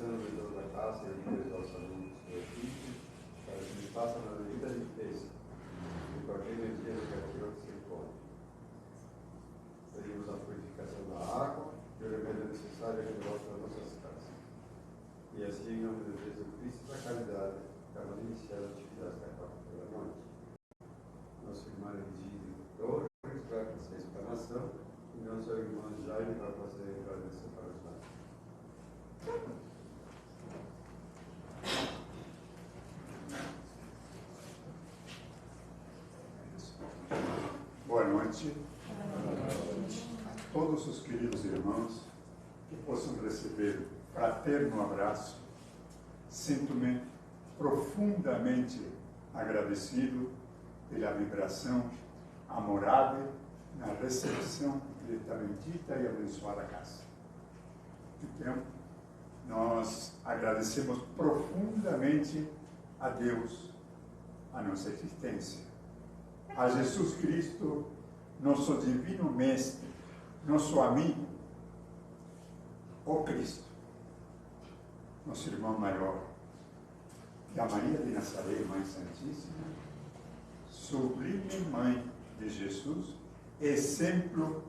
organizando o retorno da classe e líderes aos alunos do equipe para que eles façam na devida limpeza de qualquer energia negativa que se encontre. Pedimos a purificação da água e o remédio necessário que volta para nossas casas. E assim, em nome de Jesus Cristo, da caridade, acabamos de iniciar as atividades da quarta pela noite. Nosso irmão Egídio Torres vai fazer a explanação e nosso irmão Jaime vai fazer a agradecer para os lados. Boa noite a todos os queridos irmãos que possam receber um fraterno abraço. Sinto-me profundamente agradecido pela vibração amorável na recepção desta bendita e abençoada casa. Então, nós agradecemos profundamente a Deus a nossa existência, a Jesus Cristo, nosso divino mestre, nosso amigo, o Cristo, nosso irmão maior, e a Maria de Nazaré, Mãe Santíssima, sublime Mãe de Jesus, exemplo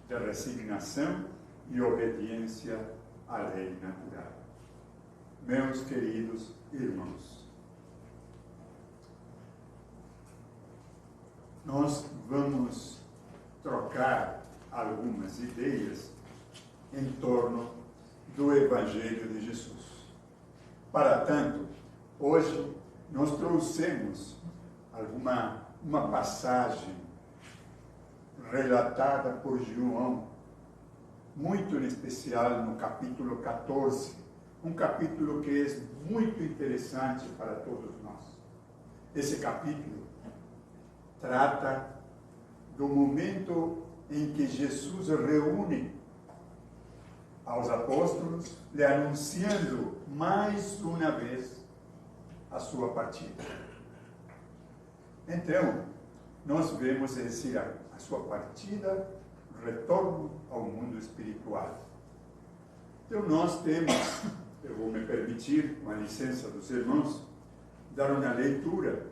de resignação e obediência à lei natural. Meus queridos irmãos, nós vamos trocar algumas ideias em torno do Evangelho de Jesus. Para tanto, hoje nós trouxemos uma passagem relatada por João, muito em especial no capítulo 14, um capítulo que é muito interessante para todos nós. Esse capítulo trata do momento em que Jesus reúne aos apóstolos, lhe anunciando mais uma vez a sua partida. Então, nós vemos, é decir, a sua partida, retorno ao mundo espiritual. Então, nós temos, eu vou me permitir, com a licença dos irmãos, dar uma leitura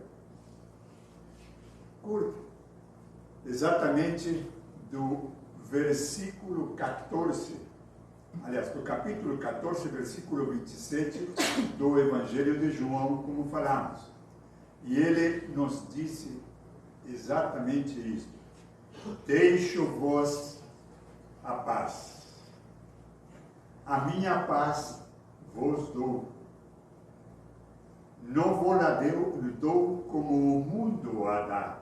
curta, exatamente do versículo 14, aliás, do capítulo 14, versículo 27 do Evangelho de João, como falamos. E ele nos disse exatamente isso: deixo-vos a paz, a minha paz vos dou. Não vos la dou como o mundo a dá.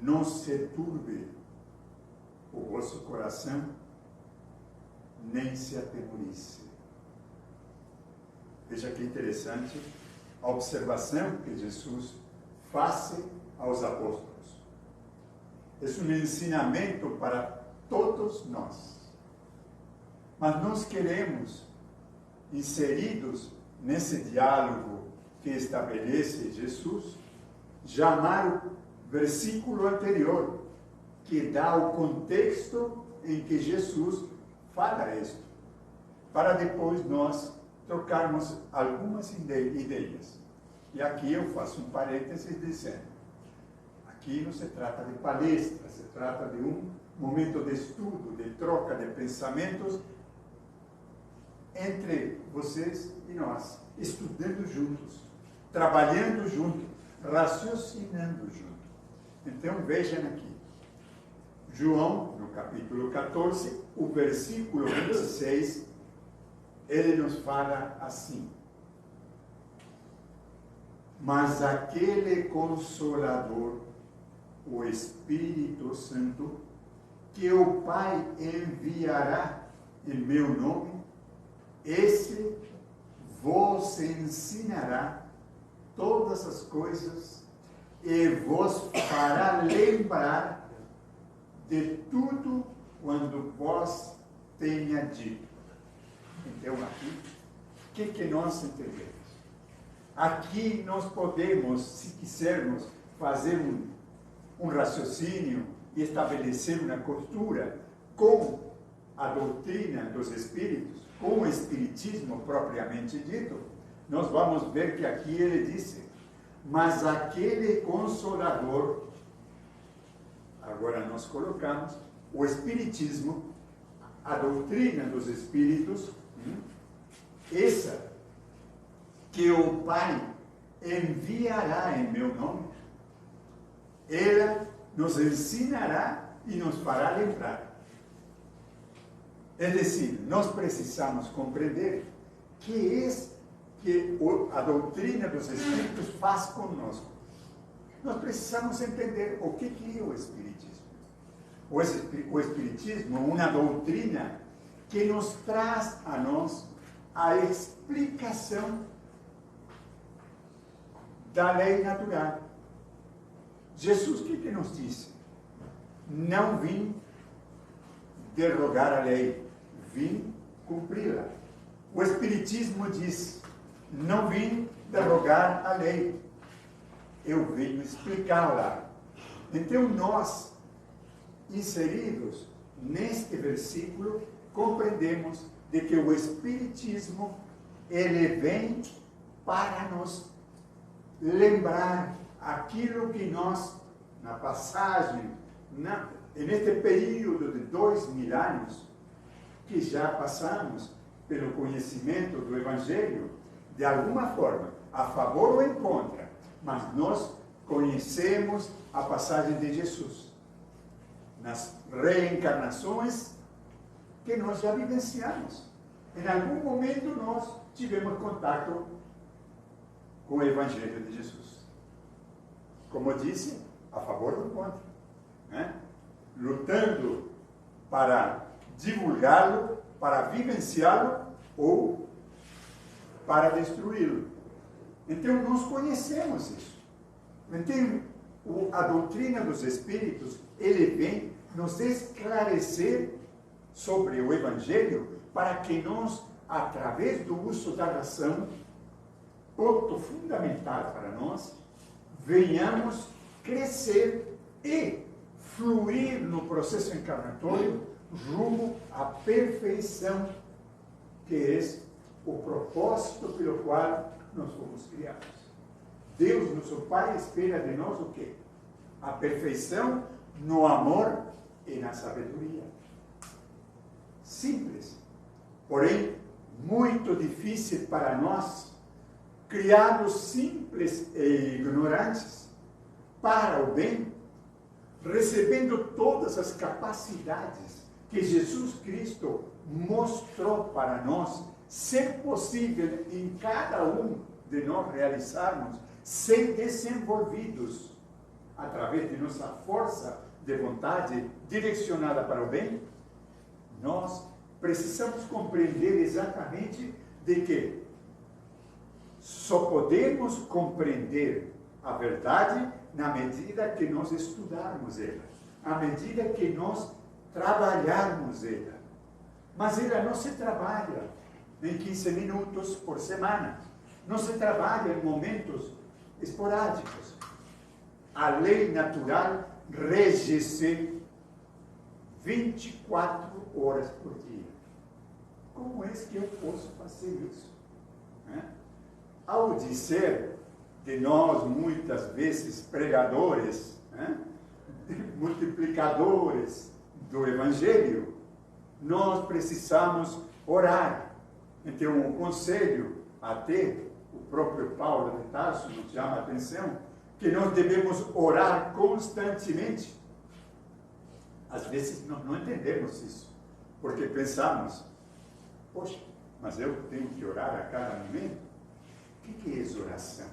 Não se turbe o vosso coração, nem se atemorize. Veja que interessante a observação que Jesus faz aos apóstolos. É um ensinamento para todos nós. Mas nós queremos, inseridos nesse diálogo que estabelece Jesus, chamar o versículo anterior, que dá o contexto em que Jesus fala isto, para depois nós trocarmos algumas ideias. E aqui eu faço um parênteses dizendo, aqui não se trata de palestra, se trata de um momento de estudo, de troca de pensamentos entre vocês e nós, estudando juntos, trabalhando juntos, raciocinando juntos. Então vejam aqui, João, no capítulo 14, o versículo 26, ele nos fala assim: mas aquele Consolador, o Espírito Santo, que o Pai enviará em meu nome, esse vos ensinará todas as coisas e vos fará lembrar de tudo quando vos tenha dito. Então aqui, o que nós entendemos? Aqui nós podemos, se quisermos, fazer um raciocínio e estabelecer uma costura com a doutrina dos Espíritos, com o Espiritismo propriamente dito, nós vamos ver que aqui ele disse, mas aquele Consolador, agora nós colocamos, o Espiritismo, a doutrina dos Espíritos, essa que o Pai enviará em meu nome, ela nos ensinará e nos fará lembrar. É decir, nós precisamos compreender que a doutrina dos Espíritos faz conosco. Nós precisamos entender o que é o Espiritismo. O Espiritismo é uma doutrina que nos traz a nós a explicação da lei natural. Jesus, o que nos disse? Não vim derrogar a lei, vim cumpri-la. O Espiritismo diz, não vim derrogar a lei, eu venho explicá-la. Então nós, inseridos neste versículo, compreendemos de que o Espiritismo, ele vem para nos lembrar aquilo que nós, na passagem, neste período de 2000 anos, que já passamos pelo conhecimento do Evangelho, de alguma forma, a favor ou em contra, mas nós conhecemos a passagem de Jesus, nas reencarnações que nós já vivenciamos. Em algum momento nós tivemos contato com o Evangelho de Jesus. Como disse, a favor ou contra, né? Lutando para divulgá-lo, para vivenciá-lo ou para destruí-lo. Então nós conhecemos isso. Então a doutrina dos Espíritos, ele vem nos esclarecer sobre o Evangelho para que nós, através do uso da razão, ponto fundamental para nós, venhamos crescer e fluir no processo encarnatório rumo à perfeição, que é o propósito pelo qual nós fomos criados. Deus, nosso Pai, espera de nós o quê? A perfeição no amor e na sabedoria. Simples, porém muito difícil para nós, criados simples e ignorantes, para o bem, recebendo todas as capacidades que Jesus Cristo mostrou para nós, ser possível em cada um de nós realizarmos, ser desenvolvidos através de nossa força de vontade direcionada para o bem, nós precisamos compreender exatamente de que só podemos compreender a verdade na medida que nós estudarmos ela, à medida que nós trabalharmos ela. Mas ela não se trabalha em 15 minutos por semana, não se trabalha em momentos esporádicos. A lei natural rege-se 24 horas por dia. Como é que eu posso fazer isso? Ao dizer de nós, muitas vezes, pregadores, multiplicadores do Evangelho, nós precisamos orar. Então, um conselho, até o próprio Paulo de Tarso nos chama a atenção, que nós devemos orar constantemente. Às vezes nós não entendemos isso, porque pensamos, poxa, mas eu tenho que orar a cada momento? O que é oração?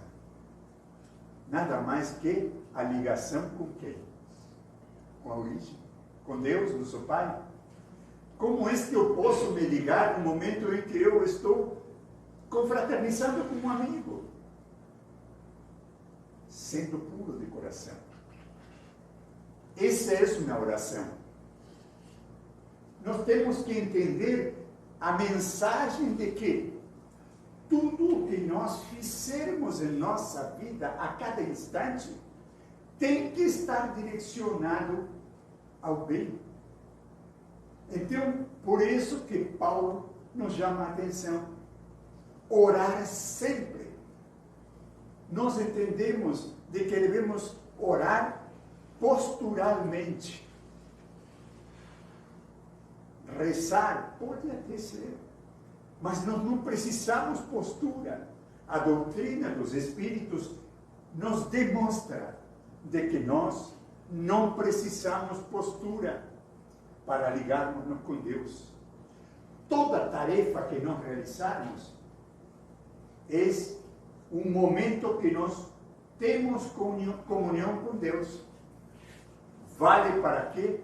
Nada mais que a ligação com quem? Com a origem, com Deus, nosso Pai. Como é que eu posso me ligar no momento em que eu estou confraternizando com um amigo? Sendo puro de coração. Essa é uma oração. Nós temos que entender a mensagem de que tudo o que nós fizermos em nossa vida a cada instante tem que estar direcionado ao bem. Então, por isso que Paulo nos chama a atenção. Orar sempre. Nós entendemos de que devemos orar posturalmente. Rezar pode até ser, mas nós não precisamos postura. A doutrina dos Espíritos nos demonstra de que nós não precisamos postura para ligarmos com Deus. Toda tarefa que nós realizarmos é um momento que nós temos comunhão com Deus. Vale para quê?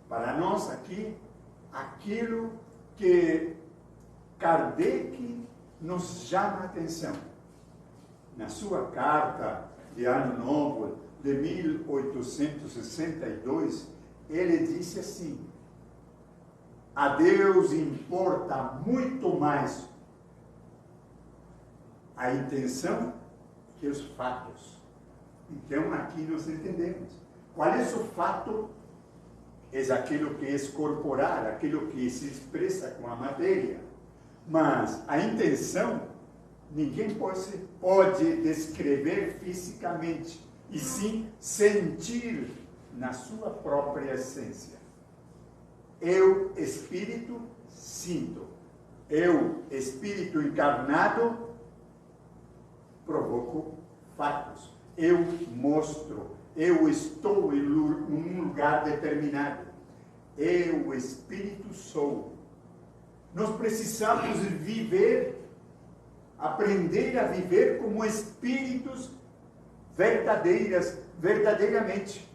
Para nós aqui, aquilo que Kardec nos chama a atenção. Na sua carta de Ano Novo, de 1862, ele disse assim: a Deus importa muito mais a intenção que os fatos. Então, aqui nós entendemos. Qual é o fato? É aquilo que é corporal, aquilo que se expressa com a matéria. Mas a intenção, ninguém pode descrever fisicamente, e sim sentir na sua própria essência. Eu, espírito, sinto. Eu, espírito encarnado, provoco fatos. Eu mostro. Eu estou em um lugar determinado. Eu, espírito, sou. Nós precisamos viver, aprender a viver como espíritos verdadeiramente.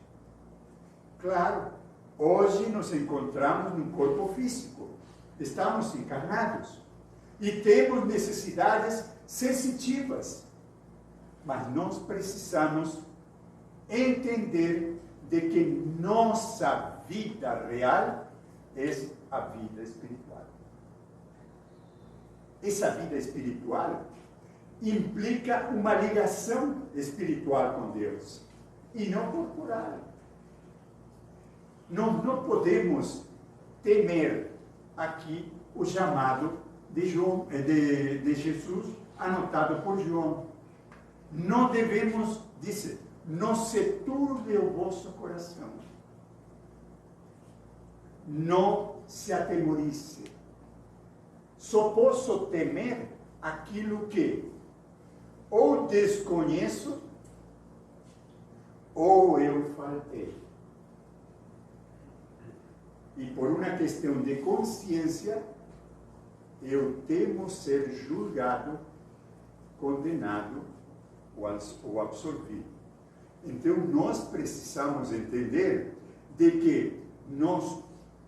Claro, hoje nos encontramos num corpo físico. Estamos encarnados. E temos necessidades sensitivas. Mas nós precisamos entender de que nossa vida real é a vida espiritual. Essa vida espiritual implica uma ligação espiritual com Deus e não corporal. Nós não podemos temer aqui o chamado de Jesus anotado por João. Não não se turbe o vosso coração. Não se atemorize. Só posso temer aquilo que ou desconheço ou eu faltei. E por uma questão de consciência, eu temo ser julgado, condenado ou absorvido. Então, nós precisamos entender de que nós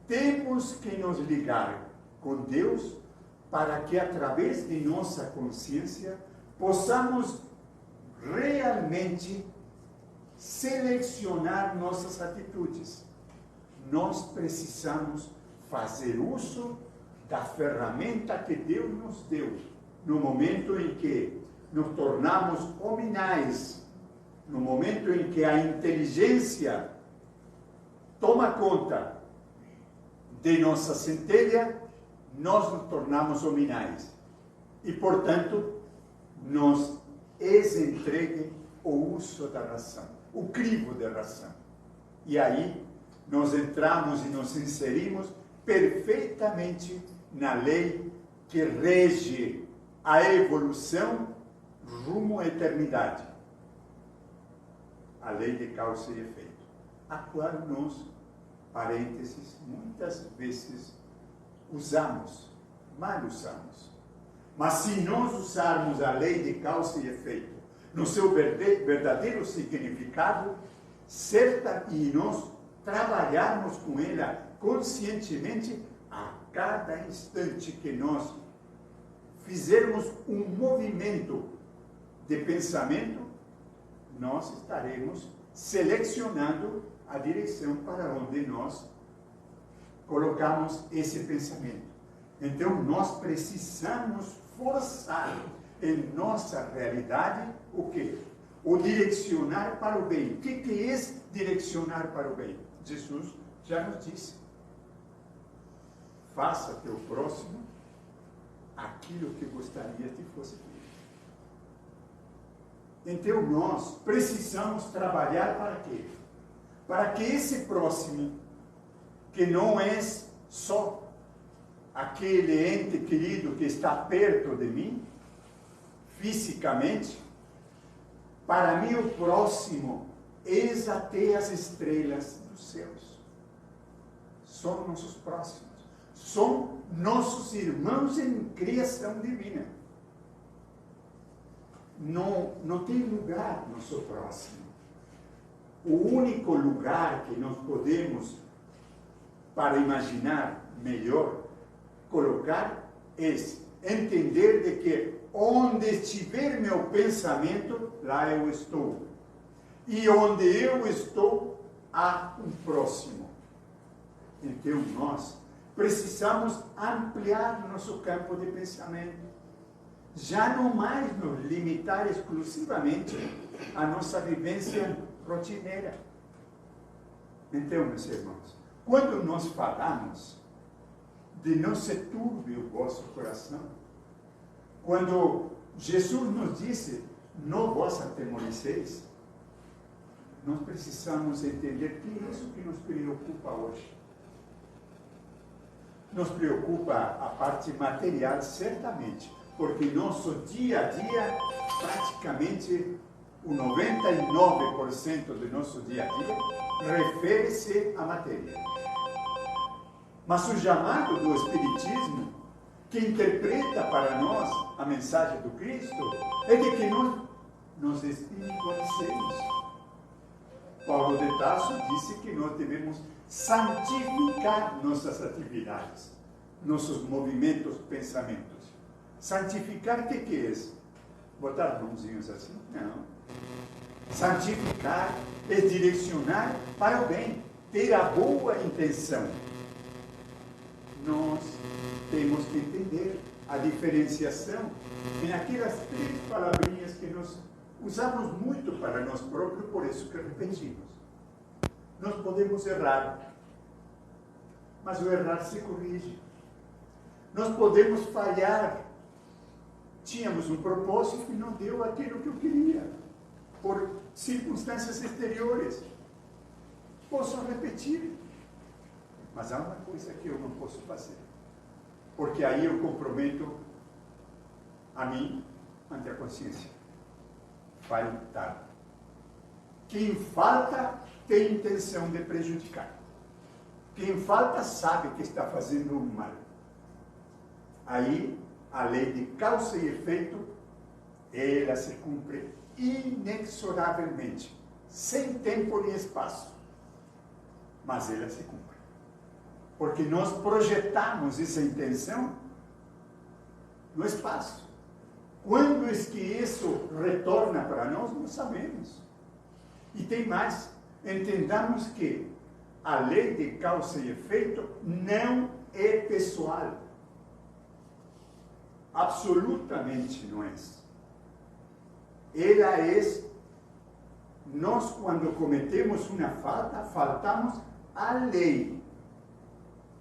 temos que nos ligar com Deus para que, através de nossa consciência, possamos realmente selecionar nossas atitudes. Nós precisamos fazer uso da ferramenta que Deus nos deu, no momento em que nos tornamos hominais, no momento em que a inteligência toma conta de nossa centelha, nós nos tornamos hominais. E, portanto, nos entregue o uso da razão, o crivo da razão. E aí, nós entramos e nos inserimos perfeitamente na lei que rege a evolução rumo à eternidade. A lei de causa e efeito, a qual nós, parênteses, muitas vezes mal usamos. Mas se nós usarmos a lei de causa e efeito no seu verdadeiro significado, e nós trabalharmos com ela conscientemente, a cada instante que nós fizermos um movimento de pensamento, nós estaremos selecionando a direção para onde nós colocamos esse pensamento. Então, nós precisamos forçar em nossa realidade o quê? O direcionar para o bem. O que é direcionar para o bem? Jesus já nos disse: faça teu próximo aquilo que gostaria que fosse feito. Então nós precisamos trabalhar para quê? Para que esse próximo, que não é só aquele ente querido que está perto de mim, fisicamente, para mim o próximo é até as estrelas dos céus. São nossos próximos. São nossos irmãos em criação divina. Não tem lugar nosso próximo. O único lugar que nós podemos, para imaginar melhor, colocar é entender de que onde estiver meu pensamento, lá eu estou. E onde eu estou, há um próximo. Então nós precisamos ampliar nosso campo de pensamento. Já não mais nos limitar exclusivamente à nossa vivência rotineira. Então, meus irmãos, quando nós falamos de não se turbe o vosso coração, quando Jesus nos disse, não vos atemoriceis, nós precisamos entender que é isso que nos preocupa hoje. Nos preocupa a parte material, certamente, porque nosso dia a dia, praticamente o 99% do nosso dia a dia, refere-se à matéria. Mas o chamado do Espiritismo, que interpreta para nós a mensagem do Cristo, é de que nós nos espiritualicemos. Paulo de Tarso disse que nós devemos santificar nossas atividades, nossos movimentos, pensamentos. Santificar o que é? Botar mãozinhos assim? Não. Santificar é direcionar para o bem, ter a boa intenção. Nós temos que entender a diferenciação em aquelas 3 palavrinhas que nós usamos muito para nós próprios, por isso que repetimos. Nós podemos errar, mas o errar se corrige. Nós podemos falhar. Tínhamos um propósito e não deu aquilo que eu queria, por circunstâncias exteriores. Posso repetir, mas há uma coisa que eu não posso fazer, porque aí eu comprometo a mim ante a consciência. Faltar. Quem falta tem intenção de prejudicar. Quem falta sabe que está fazendo um mal. Aí a lei de causa e efeito, ela se cumpre inexoravelmente, sem tempo nem espaço. Mas ela se cumpre. Porque nós projetamos essa intenção no espaço. Quando é que isso retorna para nós, não sabemos. E tem mais, entendamos que a lei de causa e efeito não é pessoal. Absolutamente não é. Ela é, nós quando cometemos uma falta, faltamos à lei.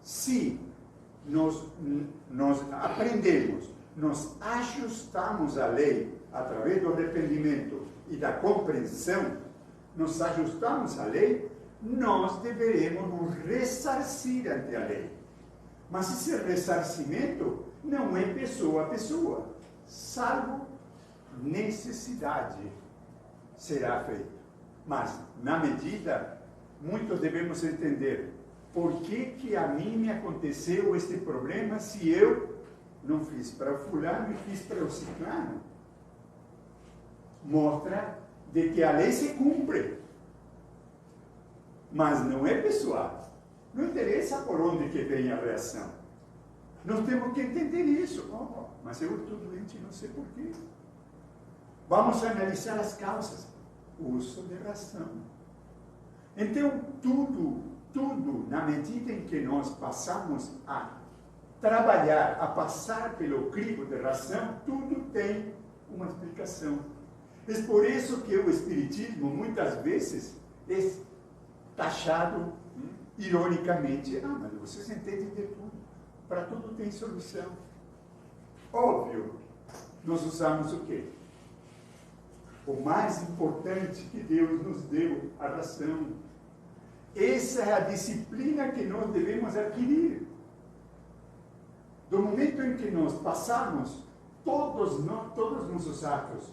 Se nós aprendemos, nós ajustamos a lei através do arrependimento e da compreensão, nos ajustamos à lei, nós deveremos nos ressarcir ante a lei. Mas esse ressarcimento não é pessoa a pessoa, salvo necessidade será feito. Mas, na medida, muitos devemos entender por que a mim me aconteceu este problema se eu não fiz para o fulano e fiz para o ciclano. Mostra de que a lei se cumpre, mas não é pessoal. Não interessa por onde que vem a reação. Nós temos que entender isso. Mas eu estou doente, não sei porquê. Vamos analisar as causas. Uso de razão. Então, tudo, na medida em que nós passamos a trabalhar, a passar pelo crivo de razão, tudo tem uma explicação. É por isso que o Espiritismo, muitas vezes, é taxado ironicamente. Mas vocês entendem de tudo. Para tudo tem solução. óbvio, nós usamos o quê? O mais importante que Deus nos deu, a razão. Essa é a disciplina que nós devemos adquirir. Do momento em que nós passamos todos nossos atos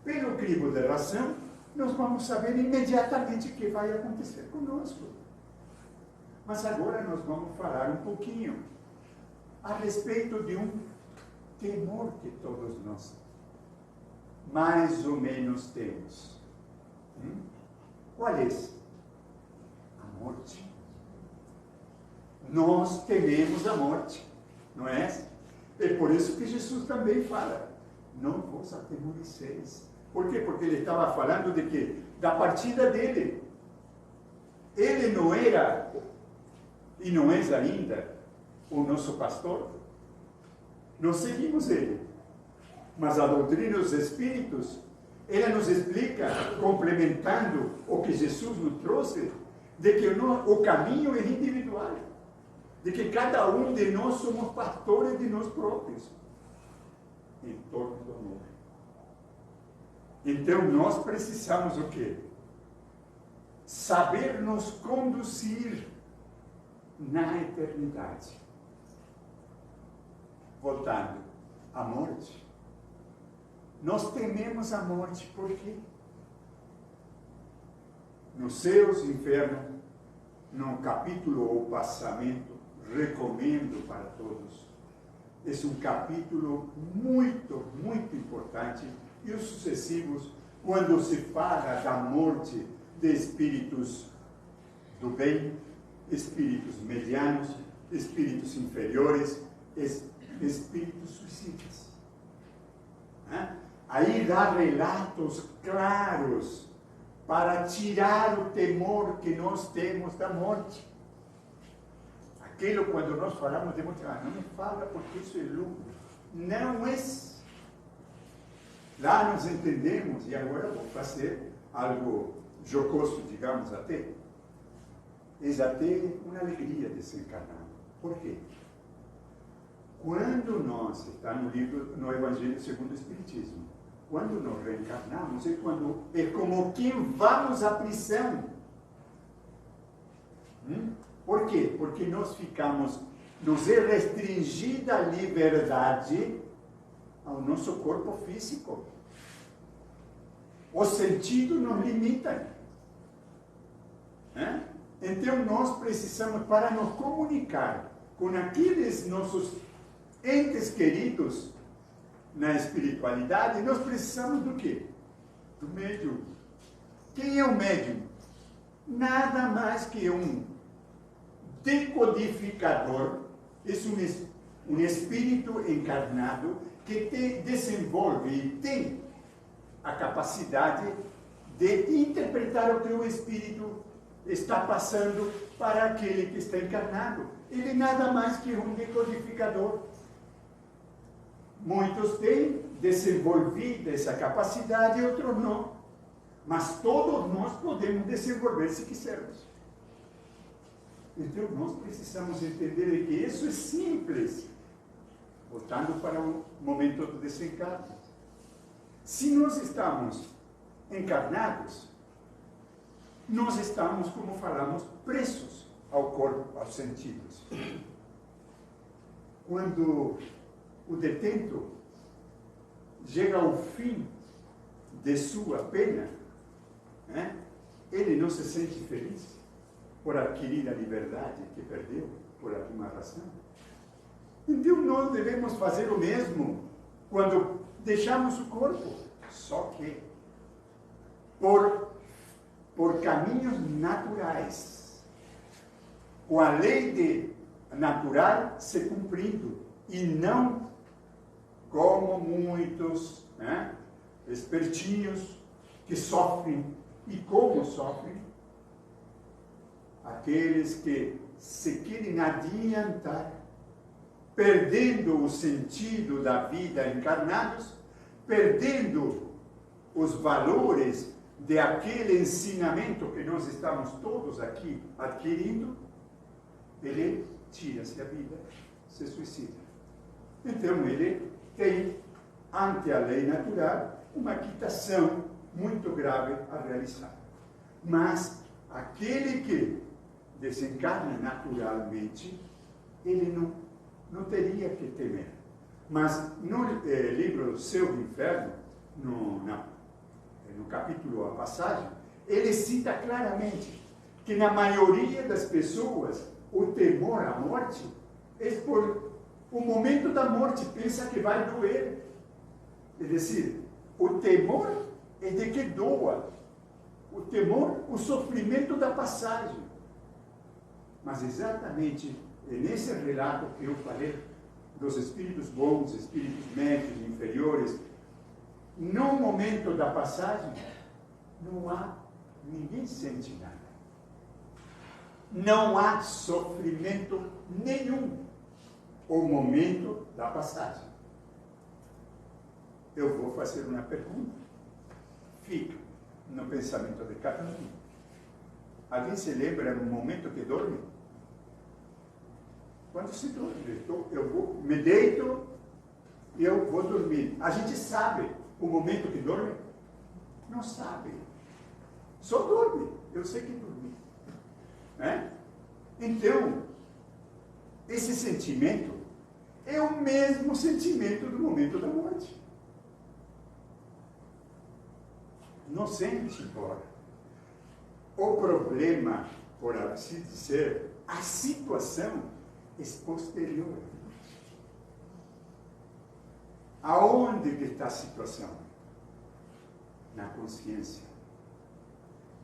pelo crivo da razão, nós vamos saber imediatamente o que vai acontecer conosco. Mas agora nós vamos falar um pouquinho a respeito de um temor que todos nós mais ou menos temos. Qual é esse? A morte. Nós tememos a morte, não é? É por isso que Jesus também fala, não vos atemoriceis. Por quê? Porque ele estava falando de quê? Da partida dele. Ele não era, e não é ainda, o nosso pastor. Nós seguimos ele. Mas a doutrina dos Espíritos, ela nos explica, complementando o que Jesus nos trouxe, de que o caminho é individual. De que cada um de nós somos pastores de nós próprios. Em torno do amor. Então nós precisamos o quê? Saber nos conduzir na eternidade. Voltando à morte. Nós tememos a morte, por quê? Nos céus e infernos, num capítulo ou passamento, recomendo para todos. Esse é um capítulo muito, muito importante. E os sucessivos, quando se fala da morte de espíritos do bem, espíritos medianos, espíritos inferiores, espíritos suicidas. Aí dá relatos claros para tirar o temor que nós temos da morte. Aquilo quando nós falamos de morte, não me fala porque isso é lucro. Não é. Lá nós entendemos, e agora vou fazer algo jocoso, digamos até. É até uma alegria desencarnar. Por quê? Quando nós, está no Evangelho segundo o Espiritismo, quando nós reencarnamos, é como que vamos à prisão. Por quê? Porque nos é restringida a liberdade ao nosso corpo físico. Os sentidos nos limitam. Então nós precisamos, para nos comunicar com aqueles nossos entes queridos na espiritualidade, nós precisamos do quê? Do médium. Quem é o médium? Nada mais que um decodificador, é um espírito encarnado que desenvolve e tem a capacidade de interpretar o que o espírito está passando para aquele que está encarnado. Ele nada mais que um decodificador. Muitos têm desenvolvido essa capacidade, outros não. Mas todos nós podemos desenvolver se quisermos. Então nós precisamos entender que isso é simples. Voltando para o momento do desencarne. Se nós estamos encarnados, nós estamos, como falamos, presos ao corpo, aos sentidos. Quando o detento chega ao fim de sua pena, ele não se sente feliz por adquirir a liberdade que perdeu por alguma razão. Então nós devemos fazer o mesmo quando deixamos o corpo, só que por caminhos naturais, com a lei natural se cumprindo, e não como muitos espertinhos que sofrem. E como sofrem? Aqueles que se querem adiantar, perdendo o sentido da vida encarnados, perdendo os valores de aquele ensinamento que nós estamos todos aqui adquirindo, ele tira-se a vida, se suicida. Então ele tem, ante a lei natural, uma quitação muito grave a realizar. Mas aquele que desencarna naturalmente, ele não teria que temer. Mas no livro Céu e Inferno, no capítulo A Passagem, ele cita claramente que na maioria das pessoas o temor à morte é por o momento da morte, pensa que vai doer. É dizer, o temor é de que doa. O temor, o sofrimento da passagem. Mas exatamente nesse relato que eu falei, dos espíritos bons, espíritos médios, inferiores, no momento da passagem, ninguém sente nada. Não há sofrimento nenhum. O momento da passagem. Eu vou fazer uma pergunta. Fica no pensamento de cada um. Alguém se lembra no momento que dorme? Quando se dorme, eu me deito e eu vou dormir. A gente sabe o momento que dorme? Não sabe. Só dorme. Eu sei que dormi. Então, esse sentimento é o mesmo sentimento do momento da morte. Não sente embora. O problema, por assim dizer, a situação é posterior. Aonde que está a situação? Na consciência.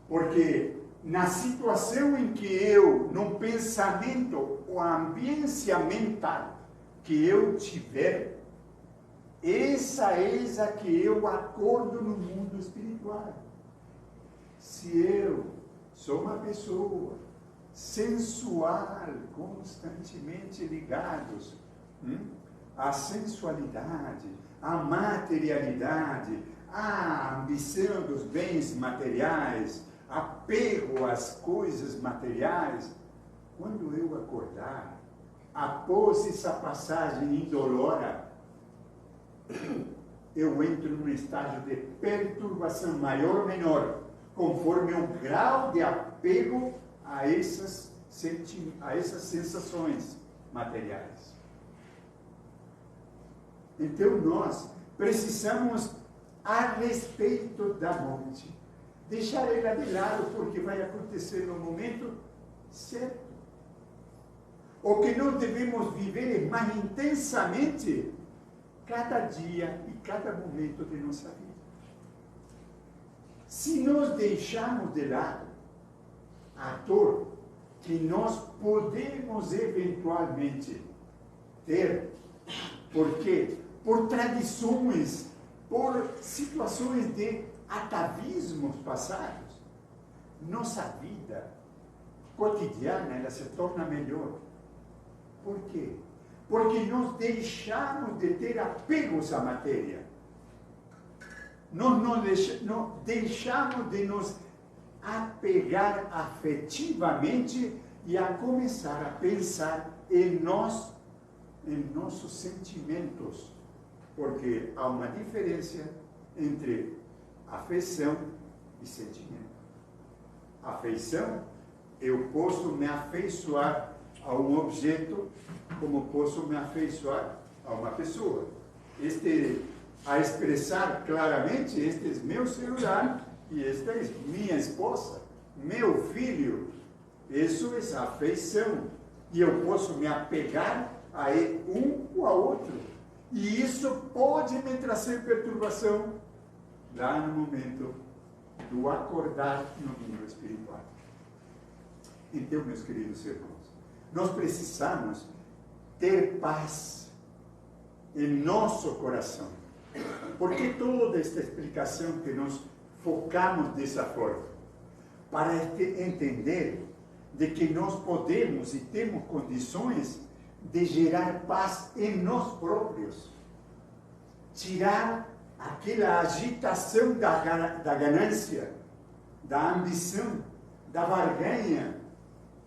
Porque na situação em que eu, no pensamento, ou a ambiência mental que eu tiver, essa é a que eu acordo no mundo espiritual. Se eu sou uma pessoa sensual, constantemente ligados à sensualidade, à materialidade, à ambição dos bens materiais, apego às coisas materiais, quando eu acordar, após essa passagem indolora, eu entro num estágio de perturbação maior ou menor, conforme o grau de apego a essas sensações materiais. Então nós precisamos, a respeito da morte, deixar ela de lado, porque vai acontecer no momento certo. O que nós devemos viver mais intensamente cada dia e cada momento de nossa vida. Se nós deixarmos de lado a dor que nós podemos eventualmente ter, por quê? Por tradições, por situações de atavismos passados, nossa vida cotidiana ela se torna melhor. Por quê? Porque nós deixamos de ter apegos à matéria. Nós deixamos de nos apegar afetivamente e a começar a pensar em nossos sentimentos. Porque há uma diferença entre afeição e sentimento. Afeição, eu posso me afeiçoar a um objeto, como posso me afeiçoar a uma pessoa. A expressar claramente, este é meu celular e esta é minha esposa, meu filho. Isso é afeição. E eu posso me apegar a um ou a outro. E isso pode me trazer perturbação lá no momento do acordar no mundo espiritual. Então, meus queridos irmãos, nós precisamos ter paz em nosso coração. Porque toda esta explicação que nós focamos dessa forma, para entender de que nós podemos e temos condições de gerar paz em nós próprios. Tirar aquela agitação da ganância, da ambição, da barganha,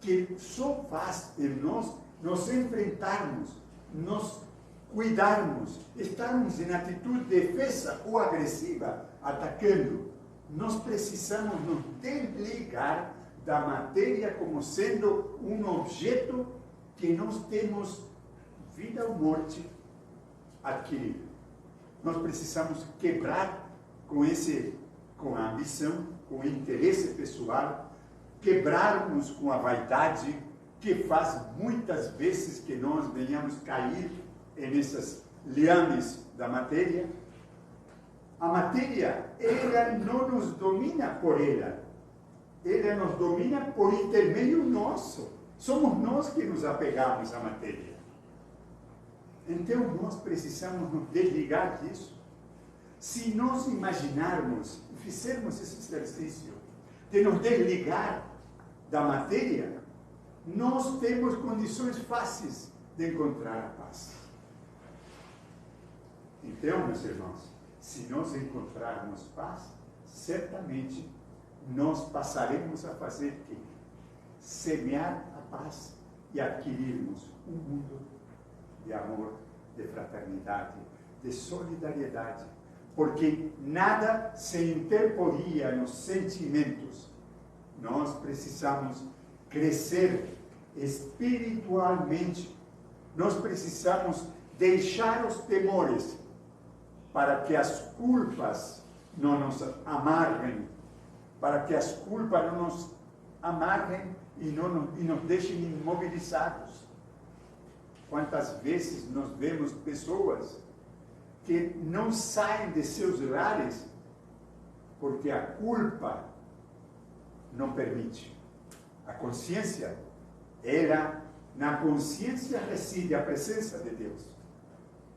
que só faz em nós nos enfrentarmos, nos cuidarmos, estarmos em atitude de defesa ou agressiva, atacando. Nós precisamos nos desligar da matéria como sendo um objeto que nós temos vida ou morte adquirido. Nós precisamos quebrar com a ambição, com o interesse pessoal, quebrarmos com a vaidade, que faz muitas vezes que nós venhamos cair nessas liames da matéria. A matéria, ela não nos domina por ela. Ela nos domina por intermédio nosso. Somos nós que nos apegamos à matéria. Então, nós precisamos nos desligar disso. Se nós imaginarmos, fizermos esse exercício de nos desligar da matéria, nós temos condições fáceis de encontrar a paz. Então, meus irmãos, se nós encontrarmos paz, certamente nós passaremos a fazer o quê? Semear a paz e adquirirmos um mundo de amor, de fraternidade, de solidariedade, porque nada se interporia nos sentimentos. Nós precisamos crescer espiritualmente. Nós precisamos deixar os temores para que as culpas não nos amarrem, para que as culpas não nos amarrem e nos deixem imobilizados. Quantas vezes nós vemos pessoas que não saem de seus lares porque a culpa não permite. A consciência, na consciência reside a presença de Deus.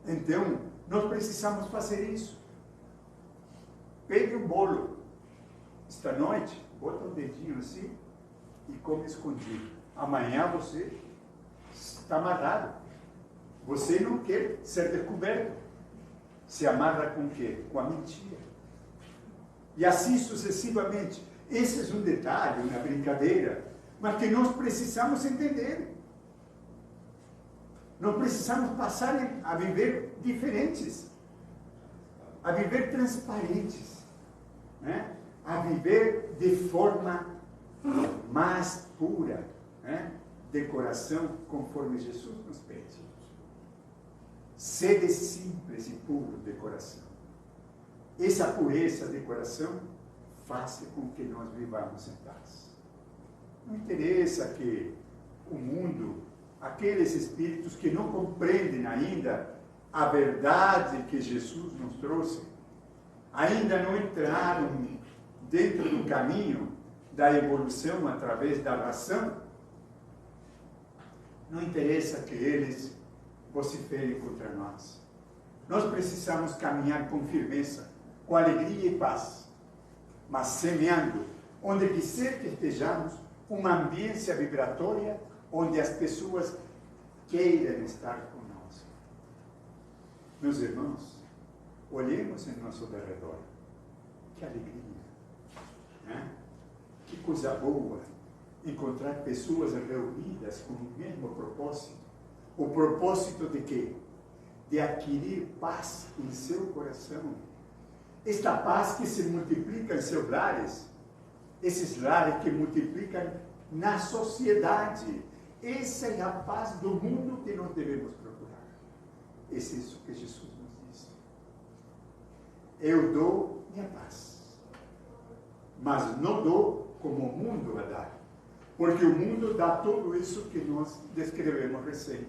Então, nós precisamos fazer isso. Pegue um bolo esta noite, bota o dedinho assim e come escondido. Amanhã você está amarrado. Você não quer ser descoberto. Se amarra com o quê? Com a mentira. E assim sucessivamente. Esse é um detalhe, uma brincadeira, mas que nós precisamos entender. Nós precisamos passar a viver diferentes, a viver transparentes, né? A viver de forma mais pura, né? De coração, conforme Jesus nos pede. Sede simples e puro de coração. Essa pureza de coração faz com que nós vivamos em paz. Não interessa que o mundo, aqueles espíritos que não compreendem ainda a verdade que Jesus nos trouxe, ainda não entraram dentro do caminho da evolução através da razão, não interessa que eles vociferem contra nós. Nós precisamos caminhar com firmeza, com alegria e paz, mas semeando, onde quiser que estejamos, uma ambiência vibratória onde as pessoas queiram estar conosco. Meus irmãos, olhemos em nosso derredor. Que alegria, né? Que coisa boa encontrar pessoas reunidas com o mesmo propósito. O propósito de quê? De adquirir paz em seu coração. Esta paz que se multiplica em seus lares, esses lares que multiplicam na sociedade. Essa é a paz do mundo que nós devemos procurar. Esse é isso que Jesus nos disse. Eu dou minha paz, mas não dou como o mundo a dar, porque o mundo dá tudo isso que nós descrevemos recém.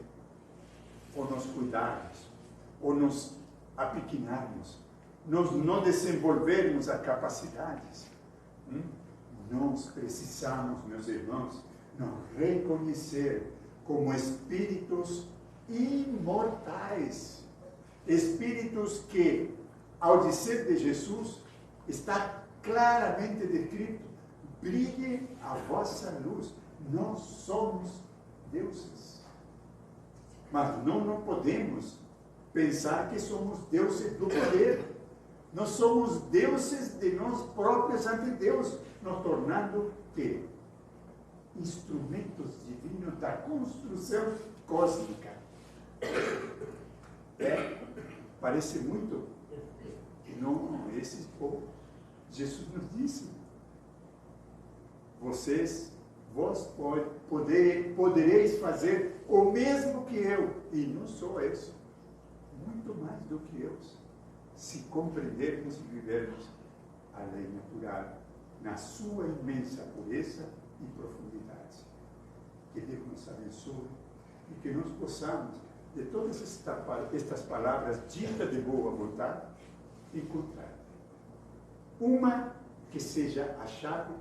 Ou nos cuidarmos, ou nos apequenarmos, nós não desenvolvermos as capacidades. Nós precisamos, meus irmãos, nos reconhecer como espíritos imortais. Espíritos que, ao dizer de Jesus, está claramente descrito: brilhe a vossa luz. Nós somos deuses. Mas não podemos pensar que somos deuses do poder. Nós somos deuses de nós próprios ante Deus, nos tornando que instrumentos divinos da construção cósmica. Parece muito que não é esse povo. Jesus nos disse, vós podereis fazer o mesmo que eu, e não só isso, muito mais do que eu, se compreendermos e vivermos a lei natural na sua imensa pureza e profundidade. Que Deus nos abençoe e que nós possamos, de todas estas palavras ditas de boa vontade, encontrar uma que seja a chave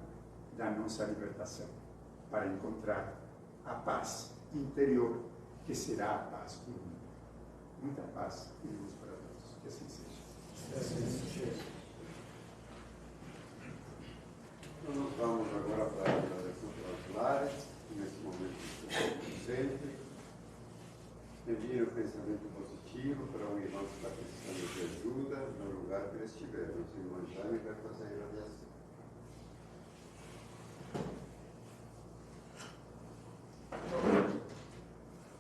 da nossa libertação, para encontrar a paz interior, que será a paz do mundo. Muita paz e luz para todos. Que assim seja. Então, nós vamos agora para a declaração pelas lares, nesse momento presente. Pedir o pensamento positivo para um irmão que está precisando de ajuda no lugar que ele estiver. Nosso irmão Jaime vai fazer a radiação.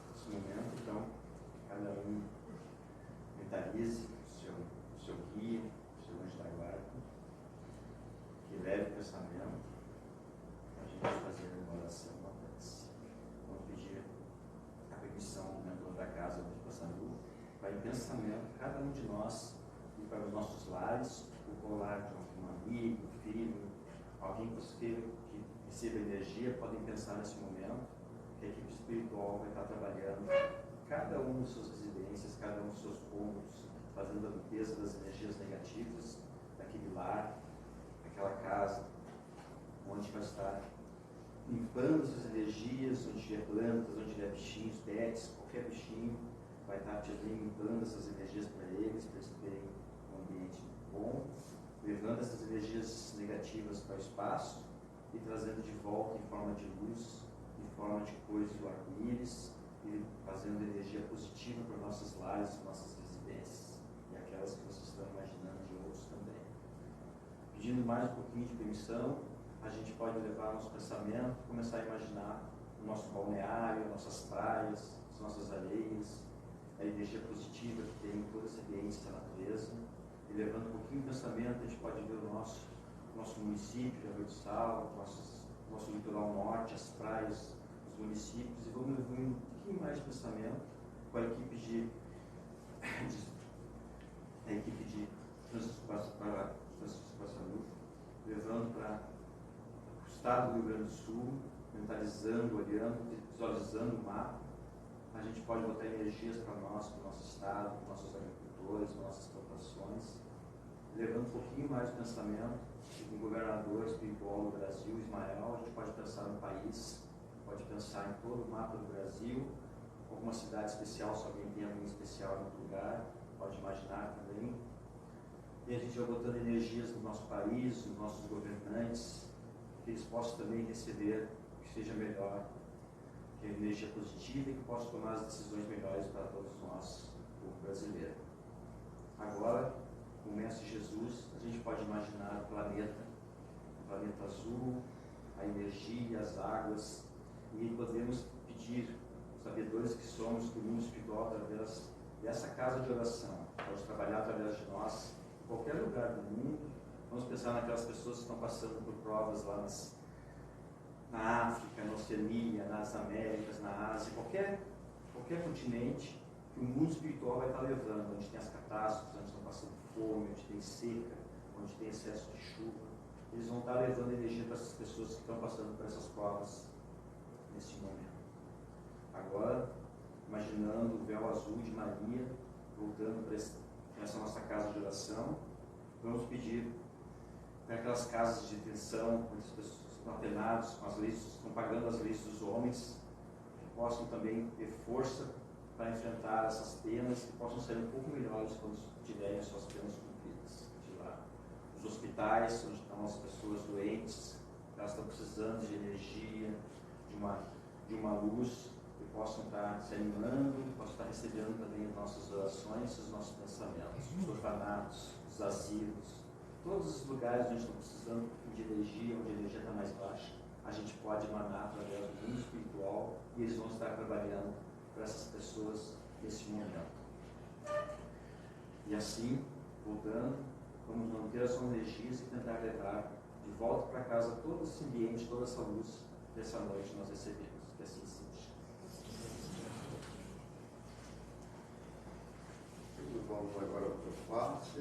Nesse momento, então, cada um mentalize o seu guia, o seu anjo da guarda, que leve o pensamento para a gente fazer uma oração, uma prece. Vamos pedir a permissão do mentor da casa onde passamos, para em pensamento, cada um de nós, ir para os nossos lares, o colar de um amigo, filho, alguém que receba energia, podem pensar nesse momento que a equipe espiritual vai estar trabalhando cada um das suas residências, cada um dos seus cômodos, fazendo a limpeza das energias negativas daquele lar, daquela casa, onde vai estar limpando essas energias, onde tiver plantas, onde tiver bichinhos, pets, qualquer bichinho, vai estar limpando essas energias para eles terem um ambiente bom, levando essas energias negativas para o espaço e trazendo de volta em forma de luz, em forma de cores do arco-íris, e fazendo energia positiva para nossas lares, nossas residências, e aquelas que vocês estão imaginando de outros também. Pedindo mais um pouquinho de permissão, a gente pode levar nosso pensamento, começar a imaginar o nosso balneário, nossas praias, as nossas areias, a energia positiva que tem em todo esse ambiente da natureza. E levando um pouquinho de pensamento, a gente pode ver o nosso município de Arroio do Sal, nosso litoral norte, as praias, os municípios, e vamos levando um pouquinho mais de pensamento com a equipe de Francisco Passanudo, levando para o estado do Rio Grande do Sul, mentalizando, olhando, visualizando o mapa. A gente pode botar energias para nós, para o nosso estado, para os nossos agricultores, para nossas plantações, levando um pouquinho mais de pensamento com o governador espiritual do Brasil, Ismael. A gente pode pensar no país, pode pensar em todo o mapa do Brasil, alguma cidade especial, se alguém tem alguém especial em outro lugar, pode imaginar também. E a gente vai botando energias no nosso país, nos nossos governantes, que eles possam também receber o que seja melhor, que é energia positiva, e que possam tomar as decisões melhores para todos nós, o povo brasileiro. Agora, com o Mestre Jesus, a gente pode imaginar o planeta azul, a energia, as águas, e podemos pedir, sabedores que somos, que o mundo espiritual, através dessa casa de oração, pode trabalhar através de nós, em qualquer lugar do mundo. Vamos pensar naquelas pessoas que estão passando por provas lá na África, na Oceania, nas Américas, na Ásia, qualquer continente que o mundo espiritual vai estar levando, onde tem as catástrofes, onde estão passando fome, onde tem seca, onde tem excesso de chuva. Eles vão estar levando energia para essas pessoas que estão passando por essas provas neste momento. Agora, imaginando o véu azul de Maria, voltando para essa nossa casa de oração, vamos pedir para aquelas casas de detenção, onde as pessoas estão atenadas com as leis, estão pagando as leis dos homens, que possam também ter força para enfrentar essas penas, que possam ser um pouco melhores quando tiverem as suas penas cumpridas de lá. Os hospitais, onde estão as pessoas doentes, elas estão precisando de energia, de uma luz, que possam estar se animando, que possam estar recebendo também as nossas orações e os nossos pensamentos. Os orfanatos, os asilos, todos os lugares onde estão precisando de energia, onde a energia está mais baixa, a gente pode emanar através do mundo espiritual, e eles vão estar trabalhando para essas pessoas nesse momento. E assim, voltando, vamos manter as suas energias e tentar levar de volta para casa todo esse ambiente, toda essa luz dessa noite nós recebemos. Que assim seja. Vamos agora para o face.